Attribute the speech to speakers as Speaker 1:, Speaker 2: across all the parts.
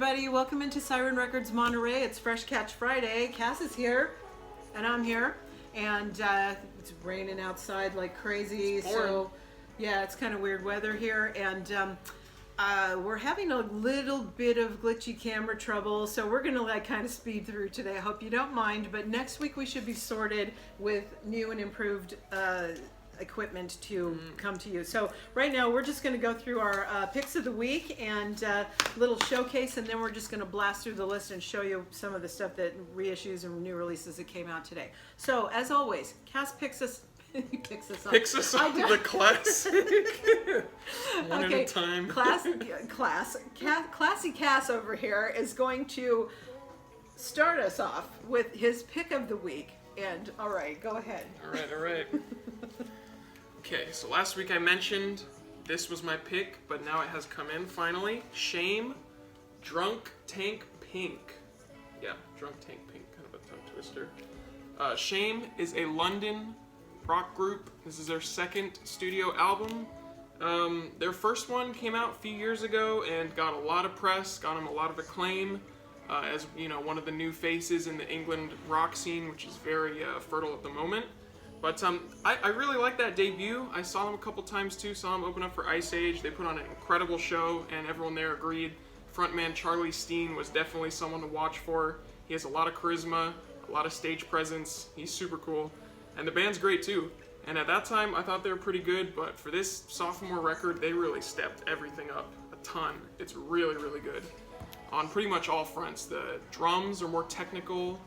Speaker 1: everybody. Welcome into Siren Records Monterey. It's Fresh Catch Friday. Cass is here, and I'm here, and it's raining outside like crazy. So, yeah, it's kind of weird weather here, and we're having a little bit of glitchy camera trouble, so we're gonna kind of speed through today. I hope you don't mind, but next week we should be sorted with new and improved equipment to come to you. So right now we're just going to go through our picks of the week and little showcase, and then we're just going to blast through the list and show you some of the stuff that reissues and new releases that came out today. So as always, Cass picks us picks us up
Speaker 2: the classic. One at a time.
Speaker 1: Classy Cass over here is going to start us off with his pick of the week. And all right, go ahead.
Speaker 2: All right. Okay, so last week I mentioned this was my pick, but now it has come in finally. Shame, Drunk Tank Pink. Yeah, Drunk Tank Pink, kind of a tongue twister. Shame is a London rock group. This is their second studio album. Their first one came out a few years ago and got a lot of press, got them a lot of acclaim. As you know, one of the new faces in the England rock scene, which is very fertile at the moment. But I really like that debut. I saw them a couple times too, saw them open up for Ice Age. They put on an incredible show, and everyone there agreed. Frontman Charlie Steen was definitely someone to watch for. He has a lot of charisma, a lot of stage presence. He's super cool. And the band's great too. And at that time, I thought they were pretty good, but for this sophomore record, they really stepped everything up a ton. It's really, really good. On pretty much all fronts. The drums are more technical,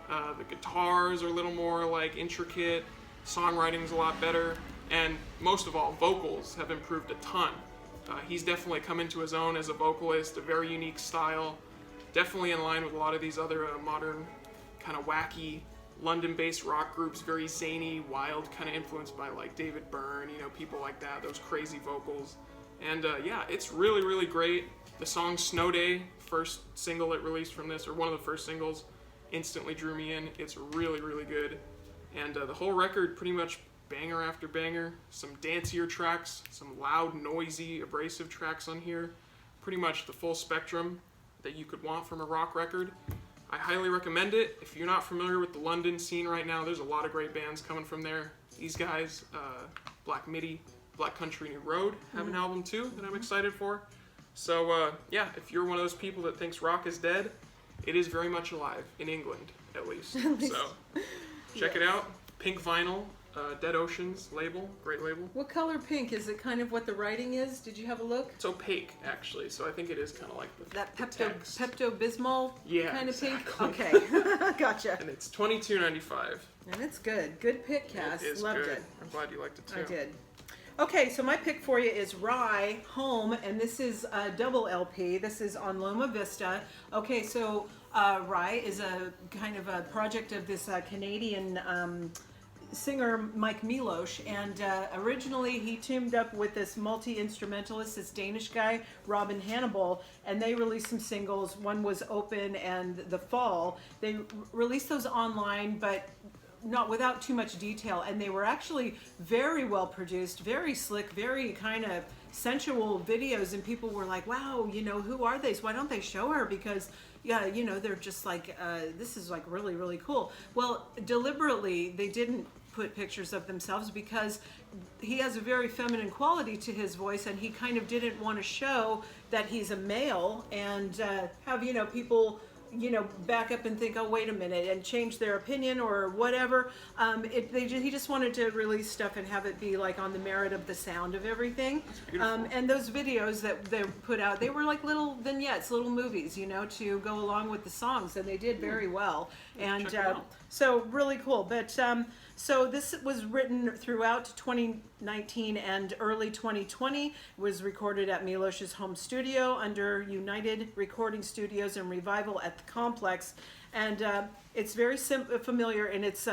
Speaker 2: the guitars are a little more intricate, songwriting's a lot better, and most of all, vocals have improved a ton. He's definitely come into his own as a vocalist, a very unique style, definitely in line with a lot of these other modern, kind of wacky, London-based rock groups, very zany, wild, kind of influenced by David Byrne, people like that, those crazy vocals. And yeah, it's really, really great. The song Snow Day, first single it released from this, or one of the first singles, instantly drew me in. It's really, really good. And the whole record, pretty much banger after banger. Some dancier tracks, some loud, noisy, abrasive tracks on here. Pretty much the full spectrum that you could want from a rock record. I highly recommend it. If you're not familiar with the London scene right now, there's a lot of great bands coming from there. These guys, Black Midi, Black Country New Road, have an album too that I'm excited for. So yeah, if you're one of those people that thinks rock is dead, it is very much alive, in England at least. So check it out. Pink vinyl, Dead Oceans label, great label.
Speaker 1: What color pink? Is it kind of what the writing is? Did you have a look?
Speaker 2: It's opaque actually, so I think it is kind of like
Speaker 1: that
Speaker 2: text.
Speaker 1: Pepto-Bismol kind of pink? Okay, gotcha.
Speaker 2: And it's $22.95.
Speaker 1: And it's good. Good pick, Cass.
Speaker 2: It is
Speaker 1: Loved
Speaker 2: good.
Speaker 1: it.
Speaker 2: I'm glad you liked it too.
Speaker 1: I did. Okay, so my pick for you is Rye Home, and this is a double LP. This is on Loma Vista. Okay, so Rye is a kind of a project of this Canadian singer Mike Milosh, and originally he teamed up with this multi-instrumentalist, this Danish guy Robin Hannibal, and they released some singles. One was Open and The Fall. They released those online, but not without too much detail, and they were actually very well produced, very slick, very kind of sensual videos, and people were like, wow, who are they? Why don't they show her? Because yeah, they're just this is really, really cool. Well, deliberately they didn't put pictures of themselves because he has a very feminine quality to his voice, and he kind of didn't want to show that he's a male and have people back up and think, oh, wait a minute, and change their opinion or whatever. He just wanted to release stuff and have it be on the merit of the sound of everything. And those videos that they put out, they were like little vignettes, little movies, to go along with the songs, and they did very well. And so really cool. But so this was written throughout 2019 and early 2020. It was recorded at Milosh's home studio under United Recording Studios and Revival at the Complex. And it's very familiar, and it's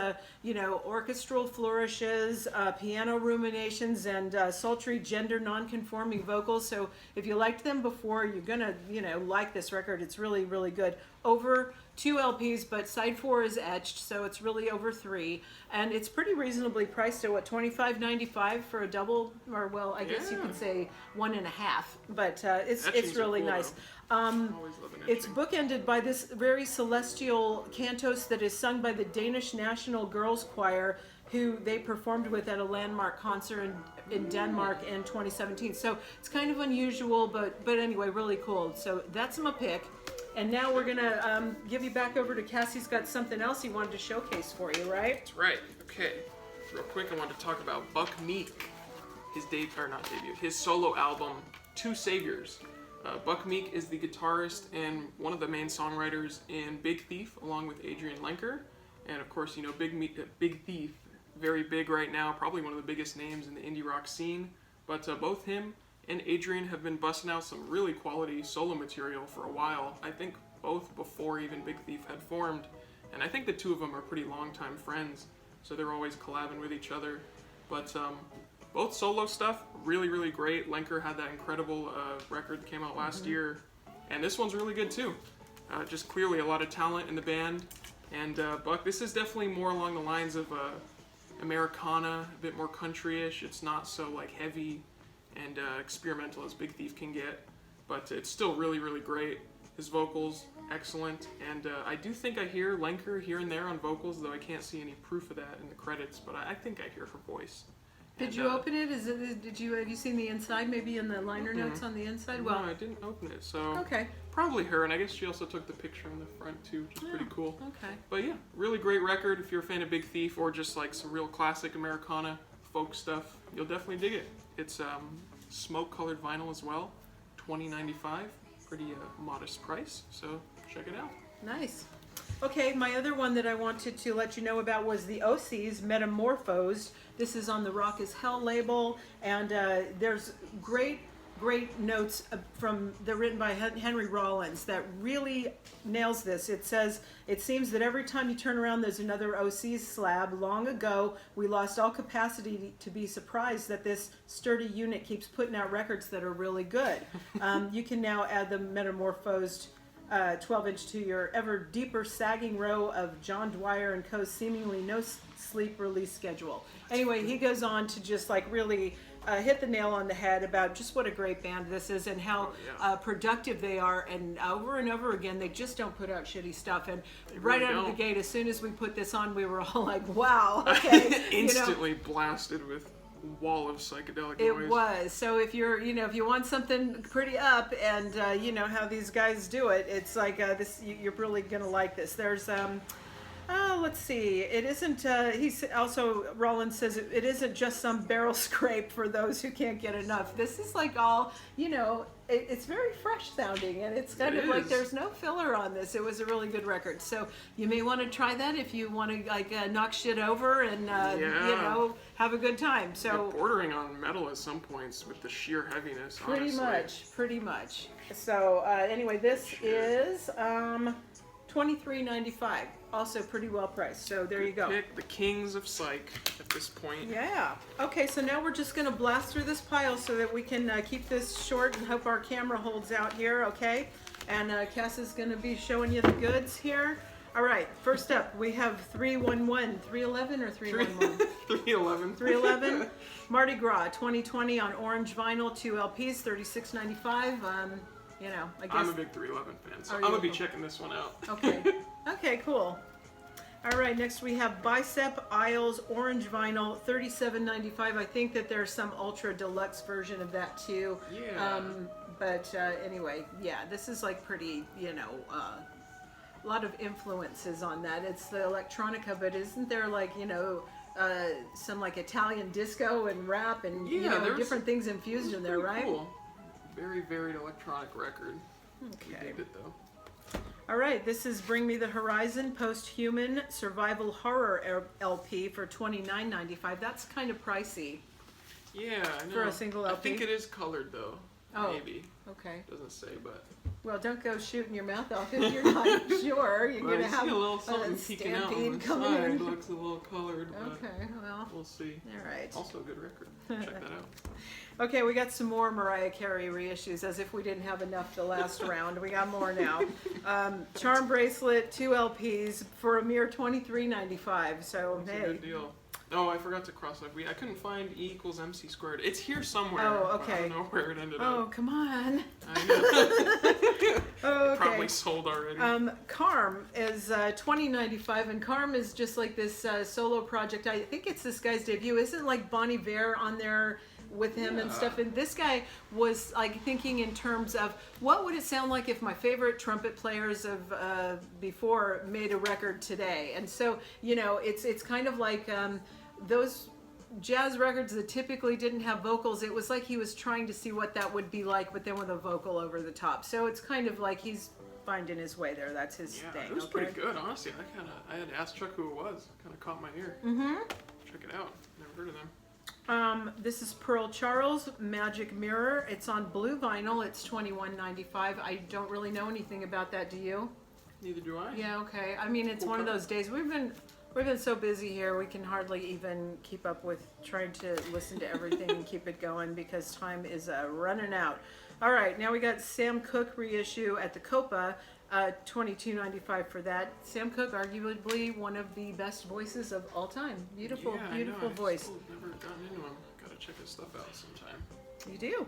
Speaker 1: orchestral flourishes, piano ruminations, and sultry gender non-conforming vocals. So if you liked them before, you're gonna like this record. It's really, really good. Over 2 LPs, but side 4 is etched, so it's really over 3, and it's pretty reasonably priced at what, $25.95 for a double, or well, I guess you could say 1.5, but it's
Speaker 2: Etchings are
Speaker 1: really
Speaker 2: cool,
Speaker 1: nice.
Speaker 2: Always love an
Speaker 1: It's
Speaker 2: etching.
Speaker 1: bookended by this very celestial cantos that is sung by the Danish National Girls Choir, who they performed with at a landmark concert in Denmark in 2017. So it's kind of unusual, but anyway, really cool. So that's my pick. And now we're gonna give you back over to Cassie's got something else he wanted to showcase for you, right?
Speaker 2: That's right. Okay. Real quick, I want to talk about Buck Meek. His solo album, Two Saviors. Buck Meek is the guitarist and one of the main songwriters in Big Thief, along with Adrian Lenker. And of course, Big Thief, very big right now, probably one of the biggest names in the indie rock scene. But both him and Adrian have been busting out some really quality solo material for a while. I think both before even Big Thief had formed. And I think the two of them are pretty longtime friends, so they're always collabing with each other. But both solo stuff, really, really great. Lenker had that incredible record that came out last year, and this one's really good too. Just clearly a lot of talent in the band. And Buck, this is definitely more along the lines of Americana, a bit more country-ish. It's not so like heavy and experimental as Big Thief can get, but it's still really, really great. His vocals, excellent, and I do think I hear Lenker here and there on vocals, though I can't see any proof of that in the credits, but I think I hear her voice.
Speaker 1: Did you open it? Have you seen the inside, maybe in the liner notes on the inside? Well,
Speaker 2: no, I didn't open it, so
Speaker 1: okay.
Speaker 2: Probably her, and I guess she also took the picture on the front too, which is pretty cool.
Speaker 1: Okay.
Speaker 2: But yeah, really great record if you're a fan of Big Thief or just like some real classic Americana folk stuff. You'll definitely dig it. It's smoke-colored vinyl as well, $20.95, pretty modest price. So check it out.
Speaker 1: Nice. Okay, my other one that I wanted to let you know about was the OC's Metamorphosed. This is on the Rock is Hell label, and there's great notes they're written by Henry Rollins that really nails this. It says, "It seems that every time you turn around there's another OC's slab. Long ago we lost all capacity to be surprised that this sturdy unit keeps putting out records that are really good." You can now add the Metamorphosed 12-inch to your ever deeper sagging row of John Dwyer and Co.'s seemingly no sleep release schedule. Anyway, he goes on to just like really hit the nail on the head about just what a great band this is and how productive they are, and over again they just don't put out shitty stuff. And right out of the gate, as soon as we put this on, we were all like, wow, okay.
Speaker 2: Instantly blasted with wall of psychedelic noise.
Speaker 1: It was. So if you're, if you want something pretty up, and how these guys do it, it's like this. You're really gonna like this. There's let's see. It isn't. Rollins says it isn't just some barrel scrape for those who can't get enough. This is like all. It's very fresh sounding, and it's kind of like there's no filler on this. It was a really good record. So you may want to try that if you want to like knock shit over and have a good time. So
Speaker 2: bordering on metal at some points with the sheer heaviness.
Speaker 1: Pretty much. So anyway, this is $23.95. Also pretty well priced. So there you go.
Speaker 2: Pick the kings of psych at this point.
Speaker 1: Yeah. Okay, so now we're just going to blast through this pile so that we can keep this short and hope our camera holds out here, okay? And Cass is going to be showing you the goods here. All right, first up, we have 311, 311 or 311?
Speaker 2: 311.
Speaker 1: 311. Mardi Gras 2020 on orange vinyl, 2 LPs, $36.95. I guess.
Speaker 2: I'm a big 311 fan, so I'm going to be checking this one out.
Speaker 1: Okay. Okay, cool. All right, next we have Bicep Isles Orange Vinyl, $37.95. I think that there's some ultra deluxe version of that too.
Speaker 2: Yeah.
Speaker 1: Anyway, yeah, this is like pretty, a lot of influences on that. It's the electronica, but isn't there like, some like Italian disco and rap and different things infused in there, right?
Speaker 2: Cool. Very varied electronic record.
Speaker 1: Okay.
Speaker 2: We digged it though.
Speaker 1: All right, this is Bring Me the Horizon Post-Human Survival Horror LP for $29.95. That's kind of pricey.
Speaker 2: Yeah, I know.
Speaker 1: For a single LP.
Speaker 2: I think it is colored though.
Speaker 1: Oh,
Speaker 2: maybe.
Speaker 1: Okay.
Speaker 2: Doesn't say, but
Speaker 1: Well, don't go shooting your mouth off if you're not sure. You're
Speaker 2: But
Speaker 1: going
Speaker 2: I
Speaker 1: to have
Speaker 2: see a little something peeking out on
Speaker 1: stampede
Speaker 2: the
Speaker 1: coming
Speaker 2: side.
Speaker 1: in.
Speaker 2: Looks a little colored, but
Speaker 1: Okay, well,
Speaker 2: we'll see.
Speaker 1: all right.
Speaker 2: Also a good record. Check that out.
Speaker 1: Okay, we got some more Mariah Carey reissues, as if we didn't have enough the last round. We got more now. Charm bracelet, 2 LPs for a mere $23.95. So
Speaker 2: That's a
Speaker 1: hey.
Speaker 2: good deal. Oh, I forgot to cross off. I couldn't find E equals MC squared. It's here somewhere.
Speaker 1: Oh,
Speaker 2: but I
Speaker 1: okay.
Speaker 2: don't know where it ended
Speaker 1: Oh,
Speaker 2: up.
Speaker 1: come on.
Speaker 2: I know.
Speaker 1: Oh, okay.
Speaker 2: Probably sold already.
Speaker 1: Carm is $20.95, and Carm is just like this solo project. I think it's this guy's debut. Isn't like Bonnie Vare on there with him and
Speaker 2: Yeah.
Speaker 1: stuff? And this guy was like thinking in terms of what would it sound like if my favorite trumpet players of before made a record today. And so it's kind of like those jazz records that typically didn't have vocals. It was like he was trying to see what that would be like, but then with a vocal over the top. So it's kind of like he's finding his way there. That's his
Speaker 2: Yeah,
Speaker 1: thing.
Speaker 2: it was
Speaker 1: okay?
Speaker 2: pretty good, honestly. I had to ask Chuck who it was. Kind of caught my ear.
Speaker 1: Mm-hmm.
Speaker 2: Check it out. Never heard of them.
Speaker 1: This is Pearl Charles Magic Mirror. It's on blue vinyl. It's $21.95. I don't really know anything about that. Do you?
Speaker 2: Neither do I.
Speaker 1: Yeah. Okay. I mean, it's
Speaker 2: Cool
Speaker 1: one of
Speaker 2: cover.
Speaker 1: those days we've been so busy here. We can hardly even keep up with trying to listen to everything and keep it going because time is running out. All right. Now we got Sam Cooke reissue at the Copa. $22.95 for that. Sam Cooke, arguably one of the best voices of all time. Beautiful,
Speaker 2: Yeah,
Speaker 1: beautiful
Speaker 2: I know.
Speaker 1: voice.
Speaker 2: I've still never gotten into him. Gotta check his stuff out sometime.
Speaker 1: You do.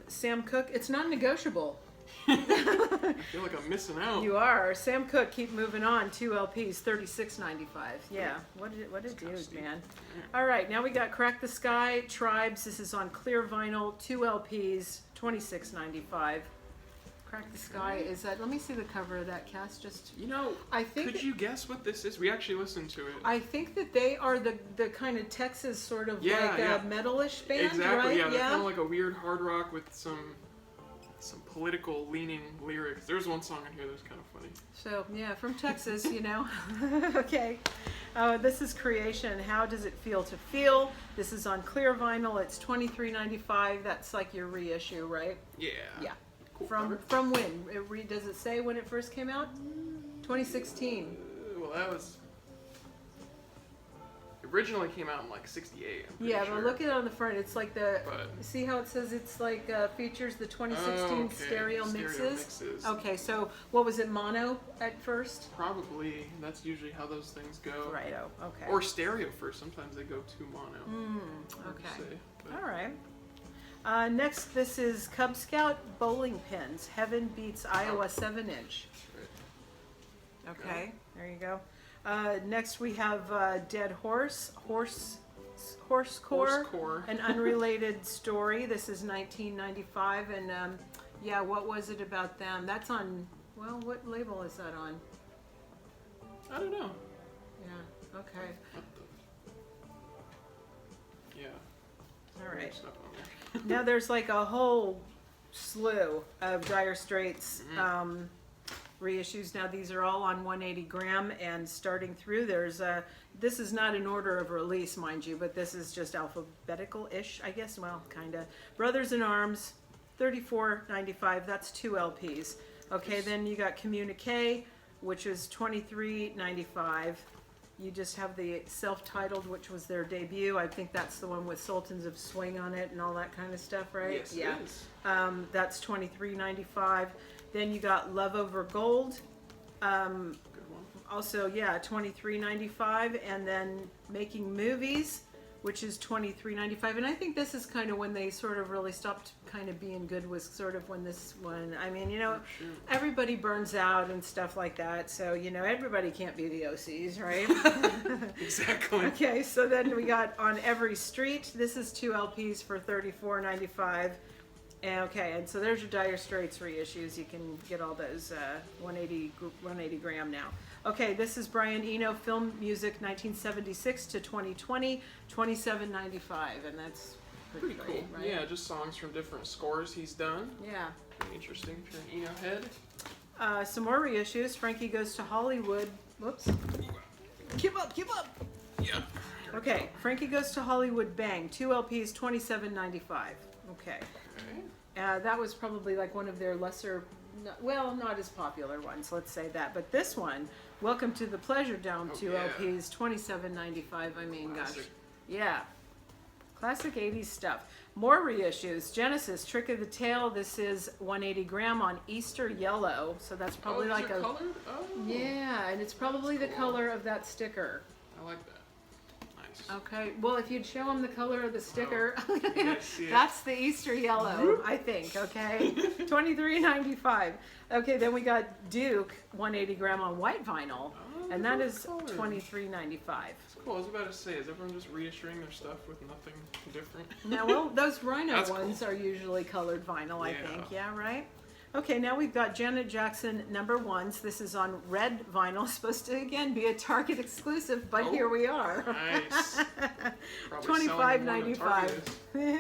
Speaker 1: Sam Cooke, it's non-negotiable.
Speaker 2: I feel like I'm missing out.
Speaker 1: You are. Sam Cooke, keep moving on. 2 LPs, $36.95. Yeah, what a
Speaker 2: kinda
Speaker 1: dude,
Speaker 2: steep.
Speaker 1: man. All right, now we got Crack the Sky, Tribes. This is on clear vinyl, 2 LPs, $26.95. Crack the Sky is that? Let me see the cover of that, Cass. Just I think
Speaker 2: Could you guess what this is? We actually listened to it.
Speaker 1: I think that they are the kind of Texas sort of
Speaker 2: Yeah,
Speaker 1: like
Speaker 2: yeah.
Speaker 1: a metalish band,
Speaker 2: Exactly.
Speaker 1: right?
Speaker 2: Yeah, they're kind of like a weird hard rock with some political leaning lyrics. There's one song in here that's kind of funny.
Speaker 1: So, yeah, from Texas, Okay. This is Creation. How does it feel to feel? This is on clear vinyl. It's $23.95. That's like your reissue, right?
Speaker 2: Yeah.
Speaker 1: Yeah.
Speaker 2: Cool
Speaker 1: From when? Does it say when it first came out? 2016.
Speaker 2: Well, that was originally came out in like '68. I'm pretty
Speaker 1: Yeah,
Speaker 2: sure.
Speaker 1: but look at it on the front. It's like
Speaker 2: But
Speaker 1: see how it says it's like features the 2016
Speaker 2: okay.
Speaker 1: stereo mixes?
Speaker 2: mixes.
Speaker 1: Okay, so what was it, mono at first?
Speaker 2: Probably. That's usually how those things go.
Speaker 1: Righto, okay.
Speaker 2: Or stereo first. Sometimes they go to mono. Hard to
Speaker 1: okay.
Speaker 2: say, but-
Speaker 1: All right. Next, this is Cub Scout bowling pins. Heaven beats Iowa 7-inch.
Speaker 2: Right.
Speaker 1: Okay, there you go. Next, we have Dead Horse Core,
Speaker 2: Core.
Speaker 1: an unrelated story. This is 1995, and yeah, what was it about them? That's on. Well, what label is that on?
Speaker 2: I don't know.
Speaker 1: Yeah. Okay.
Speaker 2: What the? Yeah.
Speaker 1: All right.
Speaker 2: Stuff on there.
Speaker 1: Now there's like a whole slew of Dire Straits reissues. Now these are all on 180 gram, and starting through there's this is not an order of release, mind you, but this is just alphabetical-ish, I guess. Well, kind of. Brothers in Arms, $34.95. That's 2 LPs. Okay, then you got Communique, which is $23.95. You just have the self-titled, which was their debut. I think that's the one with Sultans of Swing on it and all that kind of stuff, right?
Speaker 2: Yes,
Speaker 1: Yeah.
Speaker 2: it is.
Speaker 1: That's $23.95. Then you got Love Over Gold.
Speaker 2: Good one.
Speaker 1: Also, yeah, $23.95. And then Making Movies, which is $23.95. And I think this is kind of when they sort of really stopped kind of being good, was sort of when this one, I mean,
Speaker 2: Shoot.
Speaker 1: everybody burns out and stuff like that. So, everybody can't be the OCs, right?
Speaker 2: Exactly.
Speaker 1: Okay, so then we got On Every Street. This is 2 LPs for $34.95. Okay, and so there's your Dire Straits reissues. You can get all those 180 gram now. Okay, this is Brian Eno, Film Music 1976 to 2020, $27.95, and that's pretty
Speaker 2: Pretty
Speaker 1: great,
Speaker 2: cool.
Speaker 1: right?
Speaker 2: Yeah, just songs from different scores he's done.
Speaker 1: Yeah.
Speaker 2: Pretty interesting if you're an Eno head.
Speaker 1: Some more reissues. Frankie Goes to Hollywood. Whoops. Give up, give up.
Speaker 2: Yeah.
Speaker 1: Okay, Frankie Goes to Hollywood Bang, 2 LPs, $27.95. Okay.
Speaker 2: Okay.
Speaker 1: That was probably like one of their lesser, well, not as popular ones, let's say that. But this one, Welcome to the Pleasure Dome,
Speaker 2: Oh,
Speaker 1: 2
Speaker 2: yeah.
Speaker 1: LPs, $27.95. I mean, gosh.
Speaker 2: Classic.
Speaker 1: Yeah. Classic 80s stuff. More reissues. Genesis, Trick of the Tail. This is 180 gram on Easter yellow. So that's probably
Speaker 2: these
Speaker 1: like
Speaker 2: are
Speaker 1: a...
Speaker 2: colored? Oh.
Speaker 1: Yeah, and it's probably the color of that sticker.
Speaker 2: I like that. Nice.
Speaker 1: Okay, well, if you'd show them the color of the sticker,
Speaker 2: guys see it?
Speaker 1: that's the Easter yellow, I think, okay? $23.95. Okay, then we got Duke, 180 gram on white vinyl,
Speaker 2: Oh,
Speaker 1: and that
Speaker 2: good
Speaker 1: is
Speaker 2: color.
Speaker 1: $23.95.
Speaker 2: It's cool. I was about to say, is everyone just reissuing their stuff with nothing different?
Speaker 1: Now, well, those Rhino
Speaker 2: That's
Speaker 1: ones
Speaker 2: cool.
Speaker 1: are usually colored vinyl, I
Speaker 2: Yeah.
Speaker 1: think, yeah, right? Okay, now we've got Janet Jackson #1s. This is on red vinyl, supposed to, again, be a Target exclusive, but
Speaker 2: Oh,
Speaker 1: here we are.
Speaker 2: Nice. Probably selling more than Target is.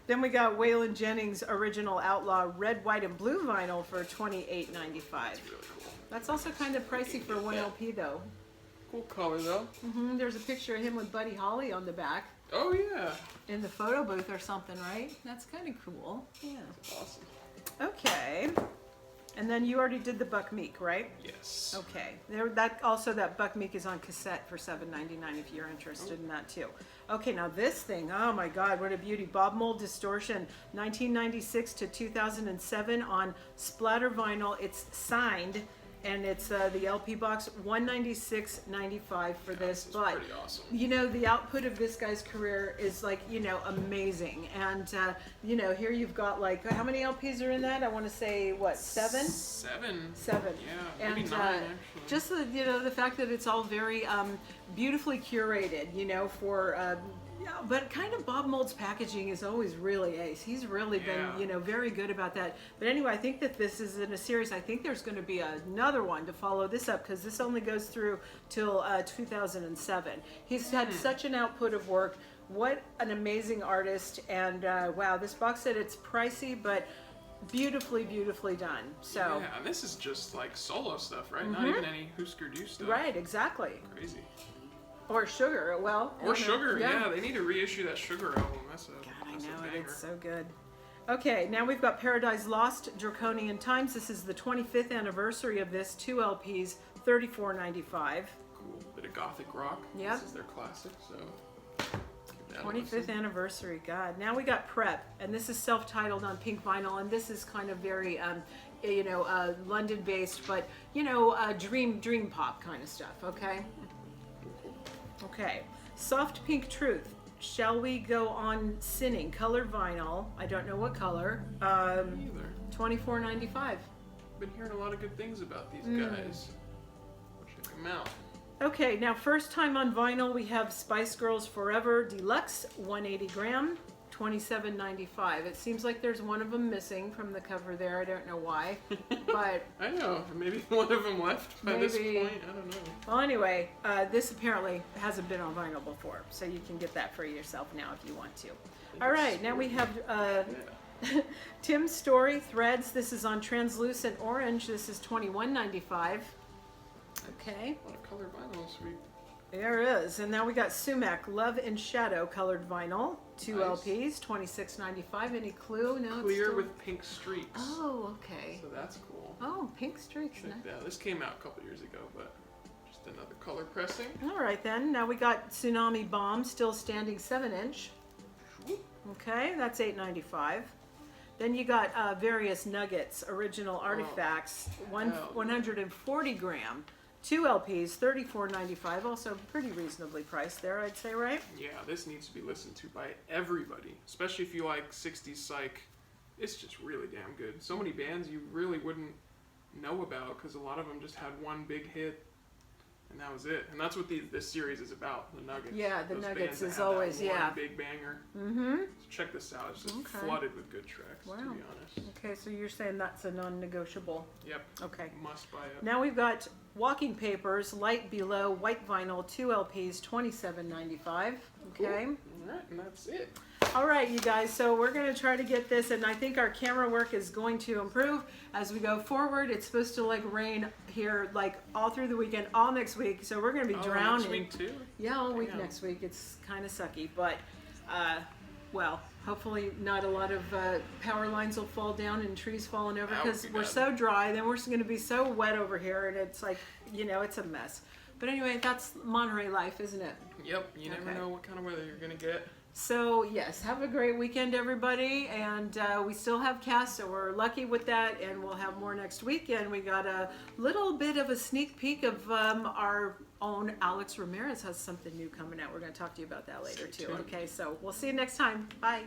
Speaker 1: Then we got Waylon Jennings Original Outlaw red, white, and blue vinyl for $28.95.
Speaker 2: It's really cool.
Speaker 1: That's also kind of pricey for 1 LP though.
Speaker 2: Cool color though.
Speaker 1: There's a picture of him with Buddy Holly on the back
Speaker 2: Oh yeah.
Speaker 1: in the photo booth or something, right? That's kind of cool. Yeah.
Speaker 2: Awesome.
Speaker 1: Okay. And then you already did the Buck Meek, right?
Speaker 2: Yes.
Speaker 1: Okay. That Buck Meek is on cassette for $7.99 if you're interested in that too. Okay, now this thing, oh my God, what a beauty. Bob Mold Distortion, 1996 to 2007 on splatter vinyl. It's signed, and it's the LP box, $196.95 for this.
Speaker 2: This is
Speaker 1: But
Speaker 2: pretty awesome.
Speaker 1: you know, the output of this guy's career is like, you know, amazing. And, you know, here you've got like, how many LPs are in that? I want to say, what, 7?
Speaker 2: 7.
Speaker 1: 7.
Speaker 2: Yeah, maybe
Speaker 1: And
Speaker 2: 9 actually.
Speaker 1: just the, you know, the fact that it's all very beautifully curated, you know, for, yeah, but kind of Bob Mold's packaging is always really ace. He's really been,
Speaker 2: Yeah.
Speaker 1: you know, very good about that. But anyway, I think that this is in a series. I think there's going to be another one to follow this up because this only goes through till 2007. He's had such an output of work. What an amazing artist. And wow, this box set, it's pricey, but beautifully, beautifully done. So,
Speaker 2: Yeah, and this is just like solo stuff, right? Not even any Husker Du stuff.
Speaker 1: right, exactly.
Speaker 2: Crazy.
Speaker 1: Or Sugar, well.
Speaker 2: Or
Speaker 1: you know,
Speaker 2: Sugar, yeah. They need to reissue that Sugar album. That's a
Speaker 1: God, I
Speaker 2: that's a
Speaker 1: know it.
Speaker 2: banger.
Speaker 1: It's so good. Okay, now we've got Paradise Lost, Draconian Times. This is the 25th anniversary of this. 2 LPs, $34.95.
Speaker 2: Cool. Bit of gothic rock.
Speaker 1: Yep.
Speaker 2: This is their classic, so. give that a
Speaker 1: 25th
Speaker 2: listen.
Speaker 1: anniversary, God. Now we got Prep, and this is self-titled on pink vinyl, and this is kind of very, you know, London-based, but, you know, dream pop kind of stuff, okay? Okay, Soft Pink Truth. Shall We Go On Sinning? Colored vinyl. I don't know what color.
Speaker 2: Me either.
Speaker 1: $24.95.
Speaker 2: Been hearing a lot of good things about these guys. Check them out.
Speaker 1: Okay, now first time on vinyl we have Spice Girls Forever Deluxe, 180 gram, $27.95. It seems like there's one of them missing from the cover there. I don't know why, but
Speaker 2: I know. Maybe one of them left by this
Speaker 1: Maybe.
Speaker 2: point. I don't know.
Speaker 1: well, anyway, this apparently hasn't been on vinyl before, so you can get that for yourself now if you want to. All right, now we have
Speaker 2: Yeah.
Speaker 1: Tim's Story Threads. This is on translucent orange. This is $21.95. Okay.
Speaker 2: A lot of colored vinyl this week.
Speaker 1: There is. And now we got Sumac Love and Shadow colored vinyl. 2
Speaker 2: Nice.
Speaker 1: LPs, $26.95. Any clue? No. it's
Speaker 2: Clear
Speaker 1: still-
Speaker 2: with pink streaks.
Speaker 1: Oh, okay.
Speaker 2: So that's cool.
Speaker 1: Oh, pink streaks.
Speaker 2: Check that. This came out a couple years ago, but just another color pressing.
Speaker 1: All right then. Now we got Tsunami Bomb, still standing 7-inch. Okay, that's $8.95. Then you got various Nuggets, original artifacts,
Speaker 2: hell.
Speaker 1: 140 gram. 2 LPs, $34.95. Also pretty reasonably priced there, I'd say, right?
Speaker 2: Yeah, this needs to be listened to by everybody, especially if you like 60s psych. It's just really damn good. So many bands you really wouldn't know about because a lot of them just had one big hit, and that was it. And that's what this series is about, the Nuggets.
Speaker 1: Yeah, the
Speaker 2: Those
Speaker 1: Nuggets
Speaker 2: bands that
Speaker 1: is
Speaker 2: have
Speaker 1: always,
Speaker 2: that one
Speaker 1: yeah.
Speaker 2: big banger.
Speaker 1: Mm-hmm.
Speaker 2: So check this out. It's just
Speaker 1: Okay.
Speaker 2: flooded with good tracks, to
Speaker 1: Wow.
Speaker 2: be honest.
Speaker 1: Okay, so you're saying that's a non-negotiable.
Speaker 2: Yep,
Speaker 1: Okay.
Speaker 2: must buy it.
Speaker 1: Now we've got Walking Papers, Light Below, White Vinyl, 2 LPs, $27.95. Okay.
Speaker 2: All right, and that's it.
Speaker 1: All right, you guys, so we're going to try to get this, and I think our camera work is going to improve as we go forward. It's supposed to like rain here like all through the weekend, all next week, so we're going to be
Speaker 2: Oh,
Speaker 1: drowning.
Speaker 2: next week too?
Speaker 1: Yeah, all week
Speaker 2: Damn.
Speaker 1: next week. It's kind of sucky, but well, Hopefully not a lot of power lines will fall down and trees falling over,
Speaker 2: That would
Speaker 1: because
Speaker 2: be
Speaker 1: we're
Speaker 2: bad.
Speaker 1: so dry. Then we're going to be so wet over here, and it's like, it's a mess. But anyway, that's Monterey life, isn't it?
Speaker 2: Yep, you never
Speaker 1: Okay.
Speaker 2: know what kind of weather you're gonna get.
Speaker 1: So yes, have a great weekend, everybody. And we still have cast, so we're lucky with that. And we'll have more next weekend. We got a little bit of a sneak peek of our own Alex Ramirez has something new coming out. We're going to talk to you about that later
Speaker 2: Stay
Speaker 1: too.
Speaker 2: tuned.
Speaker 1: Okay, so we'll see you next time. Bye.